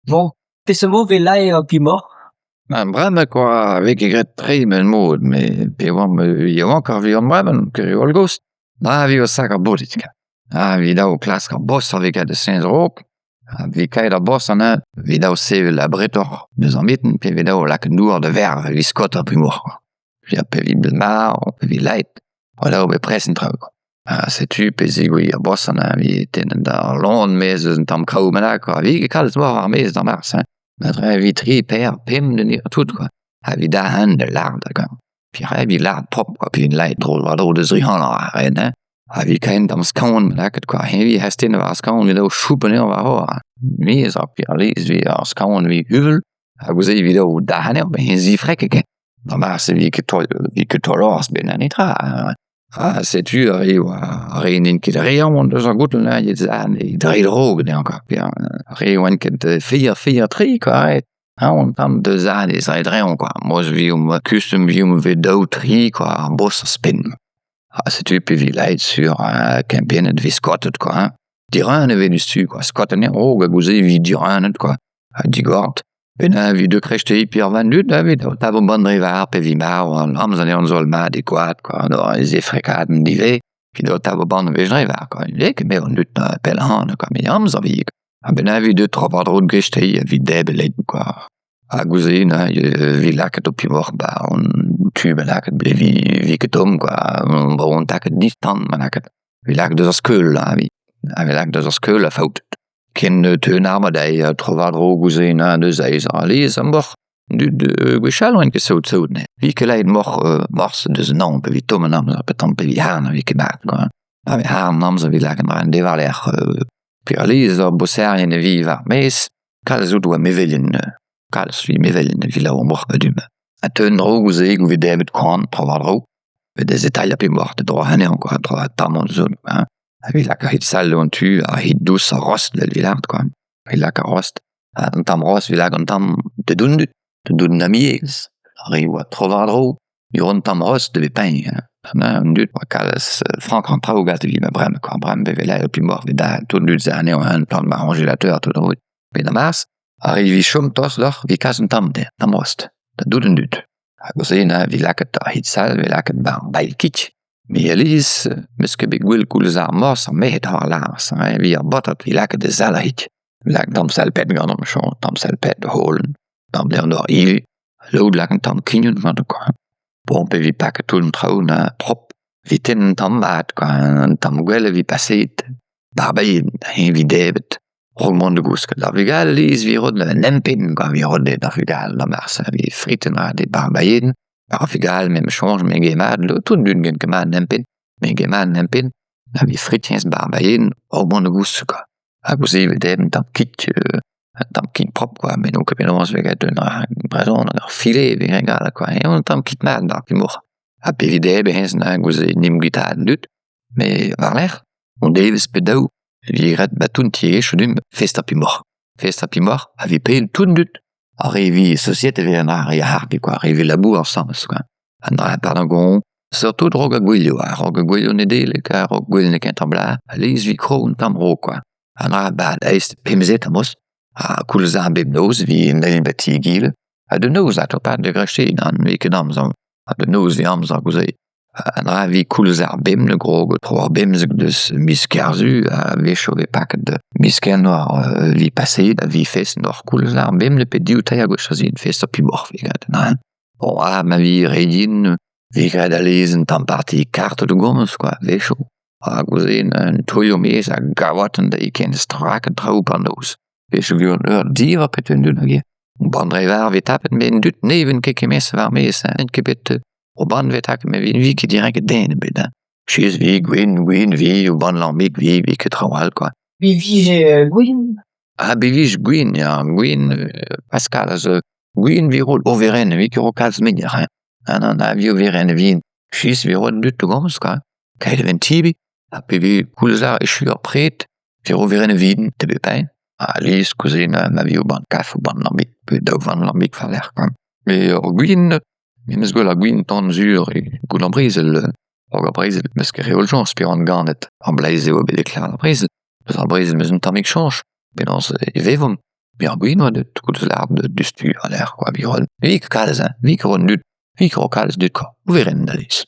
Bon, pensamo velai pimo. Bremmen qua wegget tremen mood me pe je wakker wie an bremmen ol gost. Na wie sacker boditka. Wie da klasker boss wie de Saint Rock. Wie kei der boss an net, wie da se la bretor deus an mitten pe wie da laken doer de verve wie Scott op humor. Pe wie Belmar wie Leiit da be pressen trou. Se tu pe wie a boss an wie tennen der Land meesen am Kaumen wie gekalt war mees der Mars. Met wie 3 per pim den tout quoi. Wie da han de laard gang. Pi wie laard pop op een leitrol wat de 300 ne. Wie kein am skaun leket quoi. Wie hast in was skaun wie schoepen war. Mees op lees wie skaun wie huvel. go se wie da han op hin si frekke ke. Dan maar se wie ke tolors ben an etra. C'est-tu in ket reon deus ar goutel je an e dre drogen encore. Reon ket 4-4-3 quoi. On tam deus an e reon quoi. Moi vi custom vi ve do 3 quoi. Boss spin. C'est-tu pe vi leit sur campaign vi scottet quoi. Diran ve du stu quoi. Scotten roge go se vi diran quoi. Digort. Ben vi de krechte hyper vandut vi ta bandrivar pe vi mar am an zol ma adequat quoi ze frekaden divé pi do ta band vejrivar quoi lek me on dut pel han quoi me am vi ben vi de trovadro krechte vi debeled quoi a gozin vi laket op mor ba on tube laket ble vi ketom quoi on taket distant man laket vi lak de skul vi lak de skul fout ken teun armadei trovadro gouzen deus eiz ar aliz am bor de gwechal oan ket saout ne. Vi ke leid mors deus an an pe vi tommen am petan pe vi haan vi ke bat. Vi haan am vi laken ra an devar l'er pe aliz ar bosserien vi var mees kalz out oa mevelien kalz vi mevelien vi la oan mor dume. A teun dro gouze gou vi debet kran trovadro ve des etail pe mort de dro hane an quoi trovadro tamon zon vi lak hit sal on tu hit dous a rost del vilard quoi. Vi lak a rost an tam rost vi lak an tam de dun amiez. Ri oa trovadro vi ron tam rost de pein. An dut oa kalz frank an trao gat vi ma brem quoi. Brem ve velai op mor ve da tout dut zane oa an plan ma congélateur tout rout. Pe da mars ri vi chom tos lor vi kas an tam de tam rost. Da dut an dut. A go se vi laket a hit sal vi laket bar bail kitch. Mi aliz, meus ket bet gwell koulz ar mors ar mehet ar lars. Vi ar botat vi laket de zal a hit. Vi laket tam salpet gant am chon, tam salpet de holen. Tam ler d'ar il, loud laket tam kinyon vant quoi. Bon, pe vi paket tout trao na prop. Vi ten tam mat quoi, tam gwell vi paset. Barbaïd, vi debet. Rogmont de gousk. Da vi gal liz vi rod na nempin quoi, vi rod da vi gal da mars. Vi friten ra de barbaïd. Ar figal me change me gemad lo tout dun gen kemad nempin me gemad nempin la vi fritiens barbaïn au bon de gous quoi a gouze ve dem tam kit prop quoi me donc penons ve gat na brezon ar filet ve regal quoi et on tam kit mad dar pimor a pe vide be hens na gouze nim gitad dut me var l'air on deves pedau vi ret batoun tie chudum festa pimor a vi pe tout dut arrivi société ve an ar harpi quoi arrivi labou ensemble quoi an ar parlangon surtout droga gwilio ne dele ka rog gwil ne kentambla aliz vi kron tam ro quoi an ar bad eist pimzet amos a koulza bebnoz vi ne batigil a de noz a topat de greche an vi kedam zan a de noz vi am zan gouze an ar vi koulza bim le grog tro bimzek deus miskerzu a vi chove paket de misken noir vi passé vi fest nor koulza bim le pe diou taia go chazin fest op mor vi gat nan bon ma vi redin vi gred aliz en tam parti carte de gommens quoi vi cho a gouzen en toyo mes a gavaten da iken straken trau pandos vi cho vi on diva petun dun agi bandrevar vi tapet men dut neven keke mes var mes en kebet o ban vetak me vi ki direct den beda chiz vi gwin vi o ban lambik vi ke trawal quoi Bivige gwin. Bivige gwin ya gwin Pascal zo gwin vi rol overen vi ki ro kalz mediar an vi overen vi chiz vi rol dut goms quoi kaide ven tibi a pe vi koulzar e chur pret vi overen vin te be pein aliz kouzin ma vi o ban kaf o ban lambik pe da van lambik fa l'air quoi me gwin meus gwell a gwin tan zur e goul an brizel or a brizel meus ket reol jons pe an ganet an blaize o bet eklar an brizel meus an brizel meus un tammig chanj penans e vevom Ja, bine de tutlar de styr der qua vi hold. Vi kan kalde sig, vi kan rundt nyt, vi kan kaldes dyt, vi render det.